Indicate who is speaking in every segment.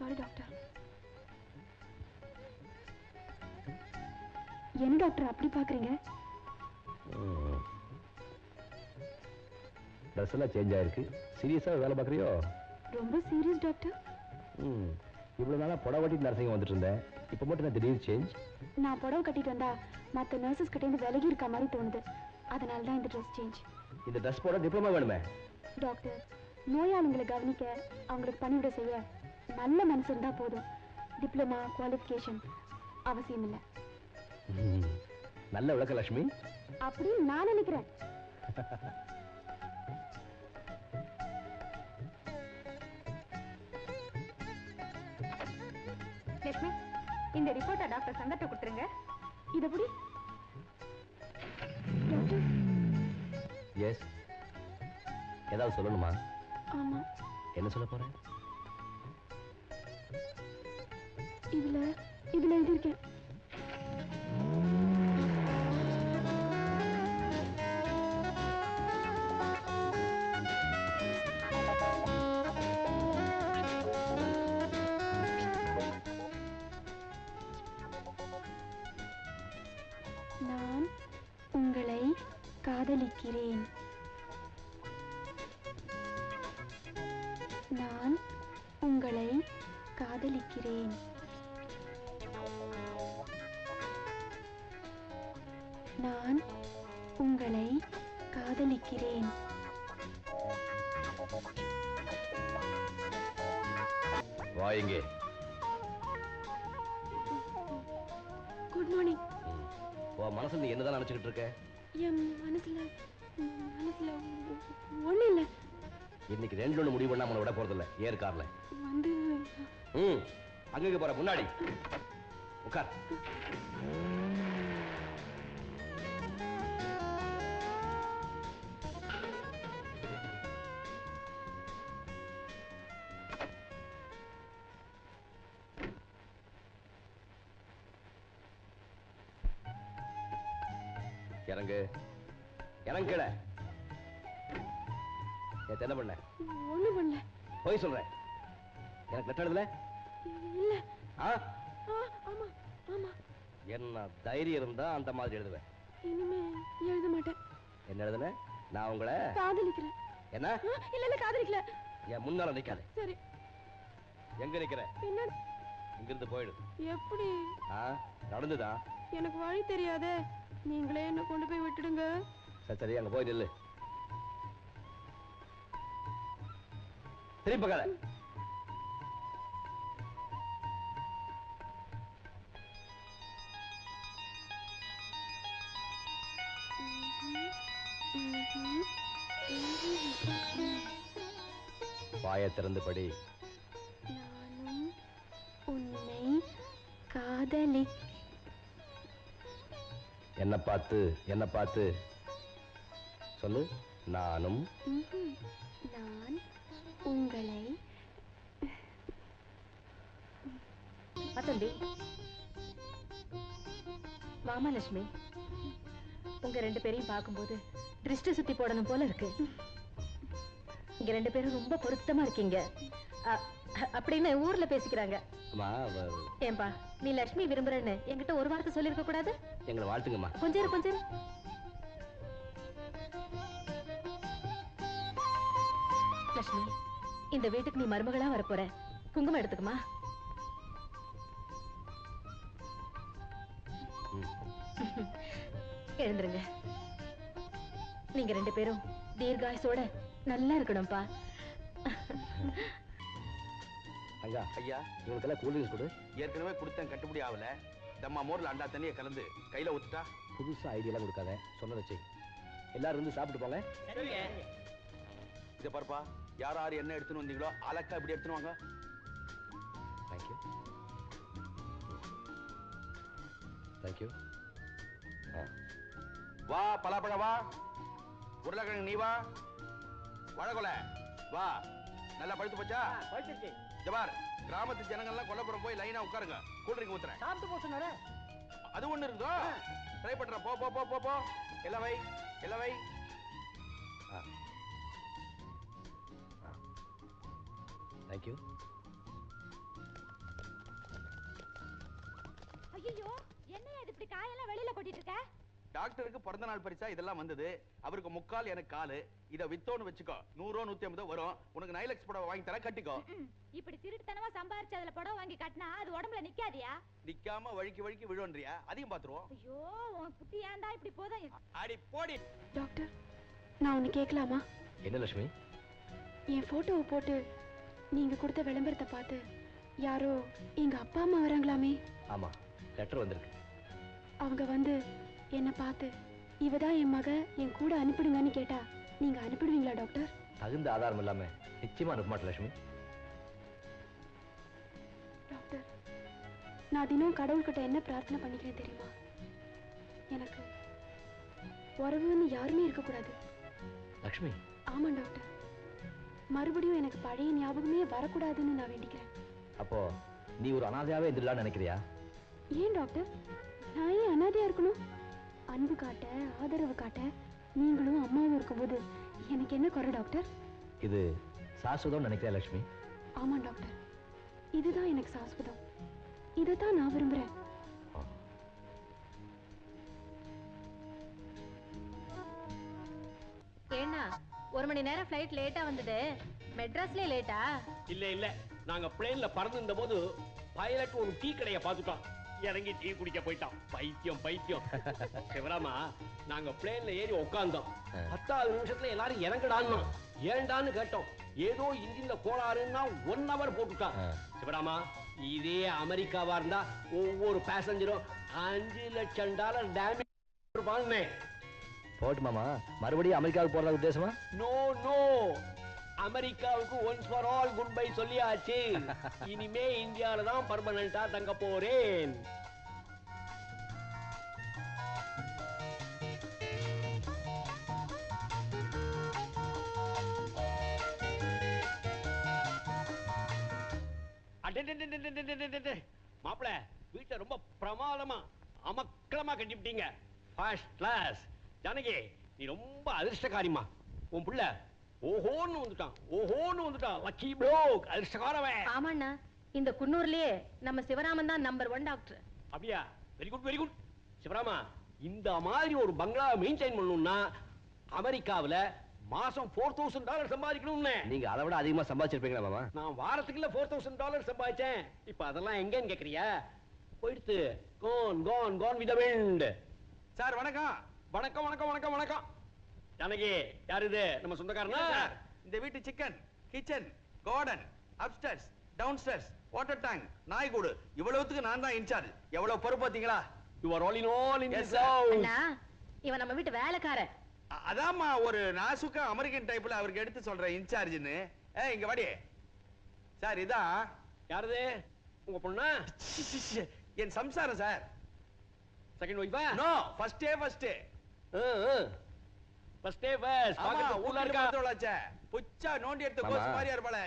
Speaker 1: Sorry doctor. என்ன doctor அப்படி பாக்குறீங்க?
Speaker 2: ட்ரெஸ் எல்லாம் சேஞ்ச் ஆயிருக்கு. சீரியஸா வேலை பார்க்குறியோ?
Speaker 1: ரொம்ப சீரியஸ் டாக்டர்.
Speaker 2: இவ்வளவு நாளா புடவை கட்டிட்டு நர்சிங் வந்துட்டு இருந்தேன். இப்போ மட்டும் நான் திடீர்னு சேஞ்ச்.
Speaker 1: நான் புடவை கட்டிட்டு வந்தா மற்ற நர்சஸ் கிட்ட இருந்து விலகி இருக்க மாதிரி தோணுது. அதனால தான் இந்த ட்ரெஸ் சேஞ்ச்.
Speaker 2: இந்த ட்ரெஸ் போட டிப்ளமா வேணுமே
Speaker 1: டாக்டர். நோயாளிகளை கவனிக்க அவங்களுக்கு பணிவிட செய்ய நல்ல மனசு இருந்தா போதும். டிப்ளமா குவாலிஃபிகேஷன் அவசியம் இல்லை.
Speaker 2: நல்ல விளக்க லட்சுமி.
Speaker 1: அப்படின்னு நான் நினைக்கிறேன். லட்சுமி, இந்த ரிப்போர்ட்டை டாக்டர் சங்கத்தை கொடுத்துருங்க. இது எப்படி?
Speaker 2: எஸ். ஏதாவது சொல்லணுமா?
Speaker 1: ஆமா.
Speaker 2: என்ன சொல்ல போறேன்?
Speaker 1: இதுல எழுதியிருக்கேன். நான் உங்களை காதலிக்கிறேன். நான் உங்களை காதலிக்கிறேன். நான் உங்களை காதலிக்கிறேன்.
Speaker 2: வா இங்கே.
Speaker 1: Good morning.
Speaker 2: உன் மனசுல நீ என்னதான் நினைச்சுக்கிட்டு இருக்க?
Speaker 1: என் மனசுல ஒண்ணு இல்ல.
Speaker 2: இன்னைக்கு 2 முடிவு பண்ணா நம்மள விட போறதில்ல. ஏர் கார்ல
Speaker 1: வந்து
Speaker 2: அங்க போற முன்னாடி உட்கார். இறங்கு. இறங்குல. என்ன பண்ண?
Speaker 1: ஒண்ணு பண்ணல.
Speaker 2: போய் சொல்றேன். எனக்கு லெட்டர் எழுதல?
Speaker 1: இல்ல.
Speaker 2: ஆமா ஆமா. என்ன தைரியம் இருந்தா அந்த மாதிரி எழுதுவேன்.
Speaker 1: இனிமே எழுத மாட்டேன்.
Speaker 2: என்ன எழுதுன? நான் உங்களை
Speaker 1: காதலிக்கிறேன்.
Speaker 2: என்ன?
Speaker 1: இல்ல காதலிக்கல.
Speaker 2: என் முன்னால நிக்காத.
Speaker 1: சரி.
Speaker 2: எங்க நிக்கிற?
Speaker 1: பின்னாடி.
Speaker 2: இங்கிருந்து போயிடு.
Speaker 1: எப்படி?
Speaker 2: நடந்துதா?
Speaker 1: எனக்கு வழி தெரியாதே. நீங்களே என்ன கொண்டு போய் விட்டுடுங்க.
Speaker 2: சரி அங்க போய் நில்லு. திருப்பி பக்காத. வாயை திறந்து படி.
Speaker 1: நானும் உன்னை காதலி.
Speaker 2: என்ன பார்த்து சொல்லு. நானும்
Speaker 1: நான் உங்களை.
Speaker 3: வசந்தி, வாமா லட்சுமி. உங்க 2 பேரையும் பார்க்கும்போது திருஷ்டி சுத்தி போடணும் போல இருக்கு. இங்க 2 பேரும் ரொம்ப பொருத்தமா இருக்கீங்க அப்படின்னு ஊர்ல பேசிக்கிறாங்க. ஏன்பா, நீ லட்சுமி விரும்புறன்னு என்கிட்ட ஒரு வார்த்தை சொல்லிருக்க கூடாது?
Speaker 2: எங்களை வாழ்த்துங்கம்மா.
Speaker 3: கொஞ்சம் லட்சுமி, இந்த வீட்டுக்கு நீ மருமகளா வரப்போற. குங்குமம் எடுத்துக்குமா. எழுந்துருங்க. நீங்க 2 பேரும் தீர்காயுசோட நல்லா இருக்கணும்பா.
Speaker 2: ஐயா ஐயா, இவனுக்கெல்லாம் கூல் ட்ரிங்க்ஸ் கொடு.
Speaker 4: ஏற்கனவே கொடுத்தேன், கட்டுப்படி ஆகல. தம்மா மோர்ல அண்டா தண்ணியை கலந்து கையில ஊத்துட்டா.
Speaker 2: புதுசா ஐடியாலாம் கொடுக்காத, சொன்னதை செய். எல்லாரும் வந்து சாப்பிட்டு போங்க.
Speaker 4: இதை பாருப்பா, யார் என்ன எடுத்துன்னு வந்தீங்களோ அலக்கா இப்படி எடுத்துன்னு வாங்க.
Speaker 2: தேங்க்யூ. தேங்க்யூ.
Speaker 4: வா பலாப்பழம், வா உருளைக்கிழங்கு, நீ வா. வழகொலை வா. நல்லா பழுத்து போச்சா?
Speaker 5: பழுத்துச்சு.
Speaker 4: ஜபார், கிராமத்து ஜனங்கள்லாம் கொல்லப்புறம் போய் லைனா உட்காருங்க. கூல்ட்ரிங்க் ஊத்துறேன்.
Speaker 5: சாப்பிட்டு போ சொன்னாரு.
Speaker 4: அது ஒண்ணு இருந்தோ. ட்ரை பண்ற. போ போ போ போ. எல்லாம் வை.
Speaker 2: தேங்க்யூ.
Speaker 1: ஐயோ என்னையா இது இப்படி காயெல்லாம் வெளியில கொட்டிட்டு இருக்க?
Speaker 4: டாக்டருக்கு பிறந்த நாள் பரிசா இதெல்லாம் வந்தது. அவருக்கு முக்கால் எனக்கு காலு. இத வித்தோன்னு வச்சுக்கோ, 100 150 வரும். உனக்கு நைலக்ஸ் புடவை வாங்கி தர, கட்டிக்கோ.
Speaker 1: இப்படி திருட்டுத்தனமா சம்பாரிச்சு அதுல புடவை வாங்கி கட்டினா அது உடம்புல நிக்காதியா?
Speaker 4: நிக்காம வழுக்கி விழுவன்றியா? அதையும் பாத்துருவோம்.
Speaker 1: ஐயோ உன் புத்தி ஏன்டா இப்படி போதா?
Speaker 4: அடி போடி.
Speaker 1: டாக்டர், நான் ஒன்னு கேட்கலாமா?
Speaker 2: என்ன லட்சுமி?
Speaker 1: என் போட்டோவை போட்டு நீங்க கொடுத்த விளம்பரத்தை பார்த்து யாரோ எங்க அப்பா அம்மா வராங்களாமே.
Speaker 2: ஆமா, லெட்டர் வந்திருக்கு.
Speaker 1: அவங்க வந்து என்ன பார்த்து இவதான் என் மக, என் கூட அனுப்பிடுங்கன்னு கேட்டா நீங்க அனுப்பிடுவீங்களா டாக்டர்?
Speaker 2: தகுந்த ஆதாரம் இல்லாம நிச்சயமா அனுப்ப மாட்டேன் லட்சுமி.
Speaker 1: டாக்டர், நான் தினம் கடவுள்கிட்ட என்ன பிரார்த்தனை பண்ணிக்கிறேன் தெரியுமா? எனக்கு உறவுன்னு யாருமே இருக்கக்கூடாது.
Speaker 2: லட்சுமி.
Speaker 1: ஆமா டாக்டர், மறுபடியும் எனக்கு பழைய ஞாபகமே வரக்கூடாதுன்னு நான் வேண்டிக்கிறேன்.
Speaker 2: அப்போ நீ ஒரு அனாதையாவே இருந்துடலாம்னு நினைக்கிறியா?
Speaker 1: ஏன் டாக்டர், நான் ஏன் அனாதையா இருக்கணும்? அன்பு காட்ட, ஆதரவு காட்ட நீங்களும் அம்மாவும் இருக்கும்போது எனக்கு என்ன குறை டாக்டர்?
Speaker 2: இது சாஸ்வதம் நினைக்கிறியா லட்சுமி?
Speaker 1: ஆமா டாக்டர், இதுதான் எனக்கு சாஸ்வதம். இதைத்தான் நான் விரும்புறேன்.
Speaker 3: ஏன்னா 1 மணி நேரம் ஃப்ளைட் லேட்டா வந்தது. மெட்ராஸ்ல லேட்டா?
Speaker 5: இல்ல நாங்க பிளேன்ல பறந்திருந்த போது பைலட் ஒரு டீ கடையை பார்த்துட்டோம். இறங்கி டீ குடிக்க போயிட்டான். பைத்தியம் சிவராமா, நாங்க பிளேன்ல ஏறி உட்கார்ந்தோம். 10வது நிமிஷத்துல எல்லாரும் இறங்கடான்னு ஏண்டான்னு கேட்டோம். ஏதோ இன்ஜின்ல கோளாறுன்னா 1 hour போட்டுட்டான். சிவராமா, இதே அமெரிக்காவா இருந்தா ஒவ்வொரு பேசஞ்சரும் $5 லட்சம் டேமேஜ்
Speaker 2: போட்டு மாமா, மறுபடியும் அமெரிக்காவுக்கு போறதா உத்தேசமா?
Speaker 5: நோ, அமெரிக்காவுக்கு once for all good bye சொல்லியாச்சு. இனிமே இந்தியால தான் பர்மனண்டா தங்க போறேன். மாப்பிள, வீட்டை ரொம்ப பிரமாதமா அமக்களமா கட்டிவிட்டீங்க. First class. ஜானகி, நீ ரொம்ப அதிர்ஷ்டக்காரிமா. உன் புள்ள ஓஹோன்னு வந்துட்டான். லக்கி ப்ளோக், அதிர்ஷ்டக்காரவன்.
Speaker 3: ஆமாண்ணா, இந்த குன்னூர்லயே நம்ம சிவராமன் தான் நம்பர் 1 டாக்டர்.
Speaker 5: அப்படியா? Very good. சிவராமா, இந்த மாதிரி ஒரு பங்களா மெயின்டைன் பண்ணணும்னா அமெரிக்காவுல மாசம் $4,000 சம்பாதிக்கணும்னு.
Speaker 2: நீங்க அதை விட அதிகமா சம்பாதிச்சிருப்பீங்களா மாமா?
Speaker 5: நான் வாரத்துக்குள்ள $4,000 சம்பாதிச்சேன். இப்ப அதெல்லாம் எங்கன்னு கேக்குறியா? போயிடுத்து. gone with the wind.
Speaker 4: Sir வணக்கம்.
Speaker 5: வணக்கம். ஜானகி, யாரு இது? நம்ம சொந்தக்காரனா?
Speaker 4: இந்த வீட்டு chicken, kitchen, garden, upstairs, downstairs, water tank, நாய்கூடு, இவ்வளவுத்துக்கு நான் தான் இன்சார்ஜ். எவ்வளவு பொறுப்பு பாத்தீங்களா?
Speaker 5: You are all in
Speaker 4: Yes,
Speaker 5: this
Speaker 4: sir.
Speaker 5: house.
Speaker 3: அண்ணா, இவன் நம்ம வீட்டு வேலைக்காரன்.
Speaker 4: அதாம்மா ஒரு நாசுக்கா அமெரிக்கன் டைப்ல அவருக்கு எடுத்து சொல்றேன் இன்சார்ஜ்னு. இங்க வாடி. சார் இதான்.
Speaker 5: யாருது? உங்க பொண்ணா?
Speaker 4: என் சம்சாரம் சார்.
Speaker 5: செகண்ட் ஒய்ஃபா?
Speaker 4: நோ, ஃபர்ஸ்ட் டே.
Speaker 5: ஃபர்ஸ்ட் ஊர்ல இருக்கா?
Speaker 4: பார்த்தோளாச்சே. புச்சா நோண்டி எடுத்து கோஸ் மாதிரியா இருப்பாளே.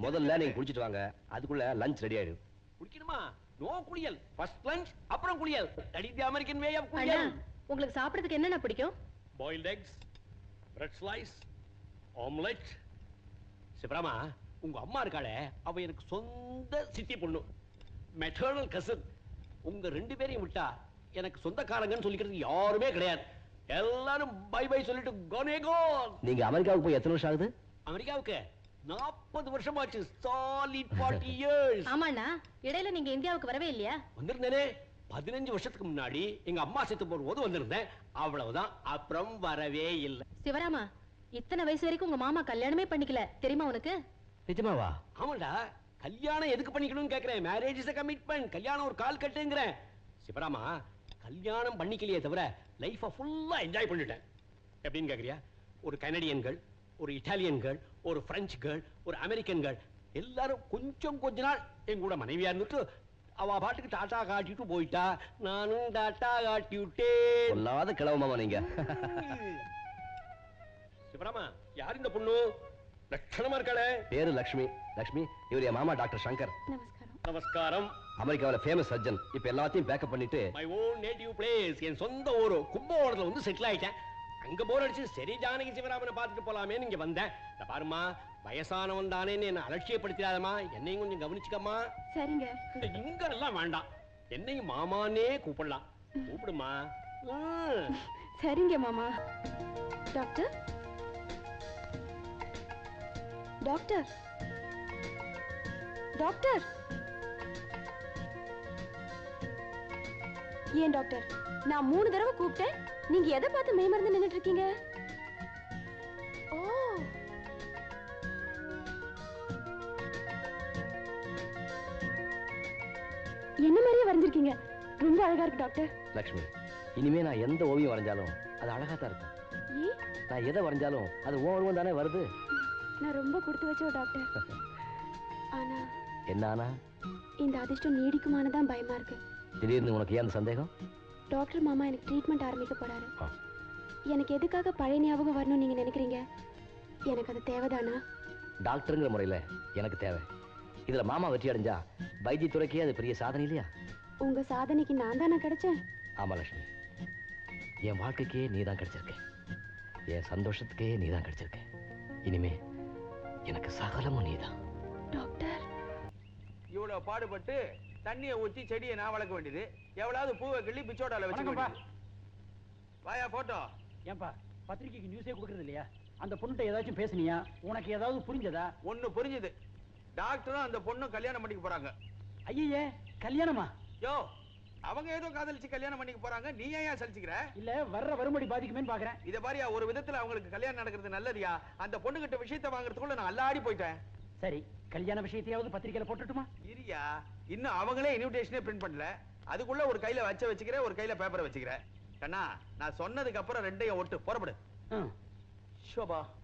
Speaker 2: முதல்ல நீங்க குடிச்சிட்டு வாங்க, அதுக்குள்ள லஞ்ச் ரெடி ஆயிடும்.
Speaker 5: குடிக்கணுமா? நோ குளியல். ஃபர்ஸ்ட் லஞ்ச், அப்புறம் குளியல். That is the American way of
Speaker 3: அண்ணா,
Speaker 5: குளியல்.
Speaker 3: உங்களுக்கு சாப்பிடுறதுக்கு என்னென்ன பிடிக்கும்?
Speaker 5: Boiled eggs, bread slice, omelette. சிவராமா, உங்க அம்மா இருக்காளே, அவ எனக்கு சொந்த சித்தி பொண்ணு. Maternal cousin. உங்க 2 பேரையும் விட்டா எனக்கு சொந்தக்காரங்கன்னு சொல்லிக்கிறது யாருமே கிடையாது. எல்லாரும் பை பை சொல்லிட்டு கோனே கோன்.
Speaker 2: நீங்க அமெரிக்காவுக்கு போய் எத்தனை வருஷம் ஆகுது?
Speaker 5: அமெரிக்காவுக்கு 40 வருஷம் ஆச்சு. Solid 40 years.
Speaker 3: ஆமாண்ணா, இடையில நீங்க இந்தியாவுக்கு வரவே இல்லையா?
Speaker 5: வந்திருந்தேனே. 15 வருஷத்துக்கு முன்னாடி எங்க அம்மா செத்து போகும்போது வந்திருந்தேன். அவ்வளவுதான். அப்புறம் வரவே இல்லை.
Speaker 3: சிவராமா, இத்தனை வயசு வரைக்கும் உங்க மாமா கல்யாணமே பண்ணிக்கல, தெரியுமா உனக்கு?
Speaker 2: நிஜமாவா?
Speaker 5: ஆமாடா, கல்யாணம் எதுக்கு பண்ணிக்கணும்னு கேக்குறேன். Marriage is a commitment. கல்யாணம் ஒரு கால் கட்டுங்கிறேன். சிவராமா, கல்யாணம் பண்ணிக்கலையே தவிர லைஃபை ஃபுல்லா என்ஜாய் பண்ணிட்டேன். எப்படின்னு கேக்குறியா? ஒரு கனடியன் கேர்ள், ஒரு இட்டாலியன் கேர்ள், ஒரு பிரெஞ்சு கேர்ள், ஒரு அமெரிக்கன் கேர்ள், எல்லாரும் கொஞ்ச நாள் என் கூட மனைவியா இருந்துட்டு அவ பாட்டுக்கு டாட்டா காட்டிட்டு போயிட்டா. நானும் டாட்டா காட்டி விட்டேன்.
Speaker 2: சொல்லாத கிளவு மாமா நீங்க.
Speaker 5: சிவராமா, யார் இந்த பொண்ணு? லட்சணமா இருக்காளே.
Speaker 2: பேரு லட்சுமி. இவர் என் மாமா டாக்டர் சங்கர்.
Speaker 5: நமஸ்காரம்.
Speaker 2: அமெரிக்காவில ஃபேமஸ் சர்ஜன். இப்ப எல்லாத்தையும் பேக்கப் பண்ணிட்டு
Speaker 5: மை ஓன் நேட்டிவ் பிளேஸ், என் சொந்த ஊரு கும்பகோணத்துல வந்து செட்டில் ஆயிட்டேன். அங்க போர் அடிச்சு சரி ஜானகி சிவராமனை பார்த்துட்டு போலாமே இங்க வந்தேன். பாருமா, வயசானவன் தானே என்ன அலட்சியப்படுத்திடாதமா, என்னையும் கொஞ்சம் கவனிச்சுக்கம்மா.
Speaker 1: சரிங்க.
Speaker 5: இங்க எல்லாம் வேண்டாம். என்னையும் மாமானே கூப்பிடலாம். கூப்பிடுமா.
Speaker 1: சரிங்க மாமா. Doctor doctor doctor. ஏன் டாக்டர், நான் 3 தடவை கூப்பிட்டேன், நீங்க எதை பார்த்து மேமறந்து நின்னுட்டு இருக்கீங்க? ஓ, என்ன மாதிரியே வரைஞ்சிருக்கீங்க. ரொம்ப அழகா இருக்கு டாக்டர்.
Speaker 2: லக்ஷ்மி, இனிமே நான் எந்த ஓவியம் வரைஞ்சாலும் அது அழகா தான் இருக்கும்.
Speaker 1: ஏன்?
Speaker 2: நான் எதை வரைஞ்சாலும் அது ஓவியம் தானே வருது.
Speaker 1: நான் ரொம்ப கொடுத்து வச்சோம் டாக்டர். ஆனா
Speaker 2: என்ன ஆனா?
Speaker 1: இந்த அதிர்ஷ்டம் நீடிக்குமானதான் பயமா இருக்கு.
Speaker 2: திடீர்னு உனக்கு ஏன் அந்த சந்தேகம்?
Speaker 1: டாக்டர் மாமா எனக்கு ட்ரீட்மெண்ட் ஆரம்பிக்க போறாரு.
Speaker 2: ஆ.
Speaker 1: எனக்கு எதுக்காக பழைய ஞாபகம் வரணும்னு நீங்க நினைக்கிறீங்க? எனக்கு அது தேவைதானா?
Speaker 2: டாக்டருங்கிற முறையில எனக்கு தேவை. இதுல மாமா வெற்றி அடைஞ்சா வைத்தியத்துறைக்கே அது பெரிய சாதனை இல்லையா?
Speaker 1: உங்க சாதனைக்கு நான் தானே கிடைச்சேன்.
Speaker 2: ஆமா லட்சுமி, என் வாழ்க்கைக்கே நீ தான் கிடைச்சிருக்க. என் சந்தோஷத்துக்கே நீ தான் கிடைச்சிருக்க. இனிமே எனக்கு சகலமும் நீதான்.
Speaker 1: டாக்டர்,
Speaker 4: இவ்வளவு பாடுபட்டு தண்ணியை ஊற்றி செடியை நான் வளர்க்க வேண்டியது, எவ்வளவு பூவை கிள்ளி பிச்சோடால வச்சுக்கோப்பா. வாயா போட்டோ.
Speaker 6: ஏன்பா பத்திரிக்கைக்கு நியூஸே கொடுக்கறது இல்லையா? அந்த பொண்ணுட்ட ஏதாச்சும் பேசுனியா? உனக்கு ஏதாவது புரிஞ்சதா?
Speaker 4: ஒண்ணு புரிஞ்சுது. டாக்டரும் அந்த பொண்ணும் கல்யாணம் பண்ணிக்க போறாங்க.
Speaker 6: ஐயே, கல்யாணமா?
Speaker 4: யோ, அவங்க ஏதோ காதலிச்சு கல்யாணம் பண்ணிக்க போறாங்க, நீ ஏன் சலிச்சுக்கிற?
Speaker 6: இல்ல வர்ற வரும்படி பாதிக்குமேன்னு பாக்குறேன்.
Speaker 4: இத பாரியா, ஒரு விதத்துல அவங்களுக்கு கல்யாணம் நடக்கிறது நல்லதியா? அந்த பொண்ணு கிட்ட விஷயத்தை வாங்குறதுக்குள்ள நான் அல்லாடி போயிட்டேன்.
Speaker 6: சரி, கல்யாண விஷயத்தையாவது பத்திரிக்கையில போட்டுட்டுமா?
Speaker 4: இரியா, இன்னும் அவங்களே இன்விடேஷனே பிரிண்ட் பண்ணல. அதுக்குள்ள ஒரு கையில வச்சுக்கிறேன், ஒரு கையில பேப்பரை வச்சுக்கிறேன். கண்ணா, நான் சொன்னதுக்கு அப்புறம் ரெண்டையும் ஒட்டு புறப்படு.
Speaker 6: ஷோபா